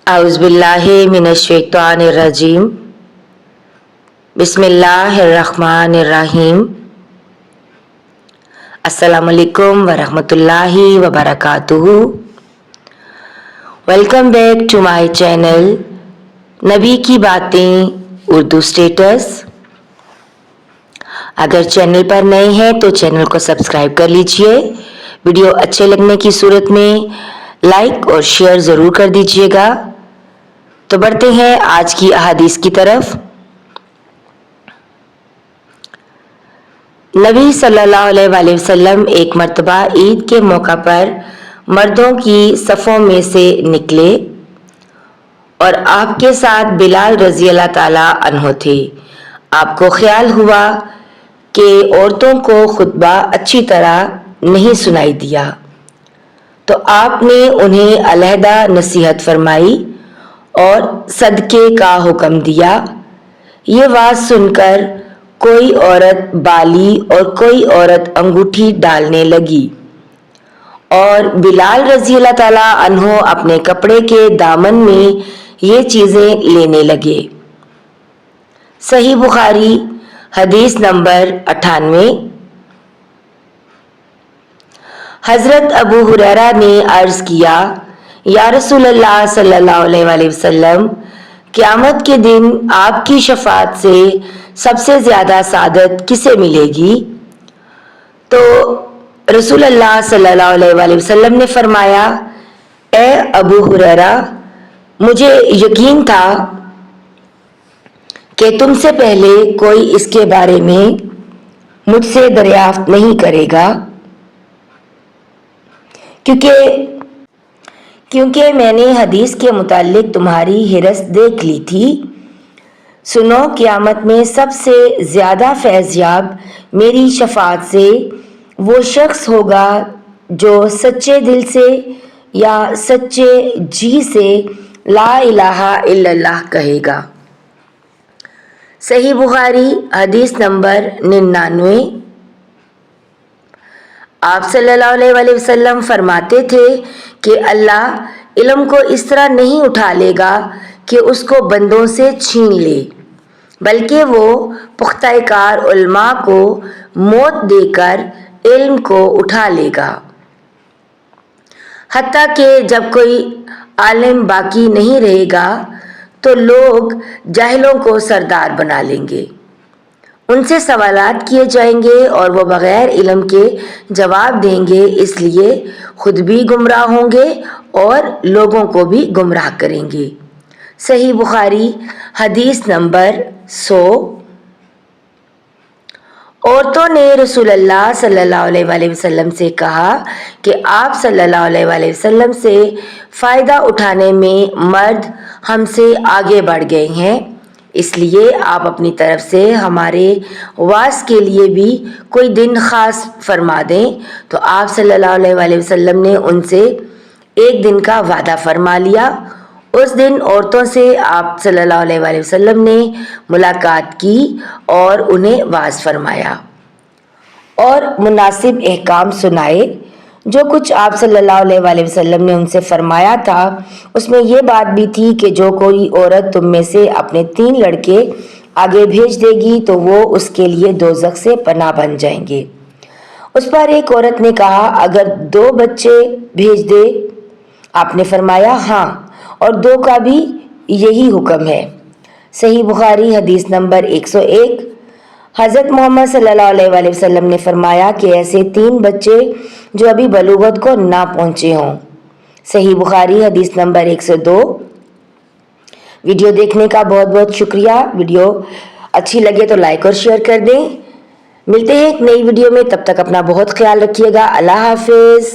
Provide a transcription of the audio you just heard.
औज़ुबिल्लाहि मिनश्शैतानिर्रजीम बिस्मिल्लाहिर्रहमानिर्रहीम अस्सलामुअलैकुम वरहमतुल्लाहि वबरकातुहू। Welcome back to my channel नबी की बातें उर्दू स्टेटस। अगर चैनल पर नए हैं तो चैनल को सब्सक्राइब कर लीजिए। वीडियो अच्छे लगने की सूरत में लाइक और शेयर ज़रूर कर दीजिएगा। तो बढ़ते हैं आज की अहादीस की तरफ। नबी सल्लल्लाहु अलैहि वसल्लम एक मर्तबा ईद के मौका पर मर्दों की सफ़ों में से निकले और आपके साथ बिलाल रज़ी अल्लाह ताला अन्हो थे। आपको ख्याल हुआ कि औरतों को खुतबा अच्छी तरह नहीं सुनाई दिया, तो आपने उन्हें अलहदा नसीहत फरमाई और सदके का हुक्म दिया। ये बात सुनकर कोई औरत बाली और कोई औरत अंगूठी डालने लगी और बिलाल रज़ी अल्लाह ताला अन्हो अपने कपड़े के दामन में ये चीज़ें लेने लगे। सही बुखारी हदीस नंबर 98। हज़रत अबू हुरैरा ने अर्ज़ किया, या रसूलल्लाह सल्लल्लाहु अलैहि वसल्लम, क़यामत के दिन आपकी शफ़ाअत से सबसे ज़्यादा सादत किसे मिलेगी? तो रसूलल्लाह सल्लल्लाहु अलैहि वसल्लम ने फरमाया, ए अबू हुरैरा, मुझे यकीन था कि तुमसे पहले कोई इसके बारे में मुझसे दरियाफ्त नहीं करेगा, क्योंकि मैंने हदीस के मुतालिक तुम्हारी हिरस देख ली थी। सुनो, क़यामत में सबसे ज़्यादा फैज़याब मेरी शफ़ाअत से वो शख्स होगा जो सच्चे दिल से या सच्चे जी से ला इलाहा इल्लल्लाह कहेगा। सही बुखारी हदीस नंबर 99। आप सल्लल्लाहु अलैहि वसल्लम फरमाते थे कि अल्लाह इल्म को इस तरह नहीं उठा लेगा कि उसको बंदों से छीन ले, बल्कि वो पुख्ता-ए-कार उलमा को मौत देकर इल्म को उठा लेगा। हत्ता कि जब कोई आलिम बाकी नहीं रहेगा तो लोग जाहिलों को सरदार बना लेंगे, उनसे सवालात किए जाएंगे और वो बग़ैर इल्म के जवाब देंगे, इसलिए खुद भी गुमराह होंगे और लोगों को भी गुमराह करेंगे। सही बुखारी हदीस नंबर 100। औरतों ने रसूलुल्लाह सल्लल्लाहु अलैहि वसल्लम से कहा कि आप सल्लल्लाहु अलैहि वसल्लम से फ़ायदा उठाने में मर्द हमसे आगे बढ़ गए हैं, इसलिए आप अपनी तरफ से हमारे वास के लिए भी कोई दिन ख़ास फरमा दें। तो आप सल्लल्लाहु अलैहि वसल्लम ने उनसे एक दिन का वादा फरमा लिया। उस दिन औरतों से आप सल्लल्लाहु अलैहि वसल्लम ने मुलाकात की और उन्हें वाज फरमाया और मुनासिब अहकाम सुनाए। जो कुछ आप सल्लल्लाहु अलैहि वसल्लम ने उनसे फरमाया था, उसमें ये बात भी थी कि जो कोई औरत तुम में से अपने 3 लड़के आगे भेज देगी तो वो उसके लिए दोज़ख से पनाह बन जाएंगे। उस पर एक औरत ने कहा, अगर 2 बच्चे भेज दे? आपने फरमाया, हाँ, और 2 का भी यही हुक्म है। सही बुखारी हदीस नंबर 101। हज़रत मोहम्मद सल्लल्लाहु अलैहि वसल्लम ने फरमाया कि ऐसे 3 बच्चे जो अभी बलूगत को ना पहुँचे हों। सही बुखारी हदीस नंबर 102। वीडियो देखने का बहुत बहुत शुक्रिया। वीडियो अच्छी लगे तो लाइक और शेयर कर दें। मिलते हैं एक नई वीडियो में, तब तक अपना बहुत ख्याल रखिएगा। अल्लाह हाफिज़।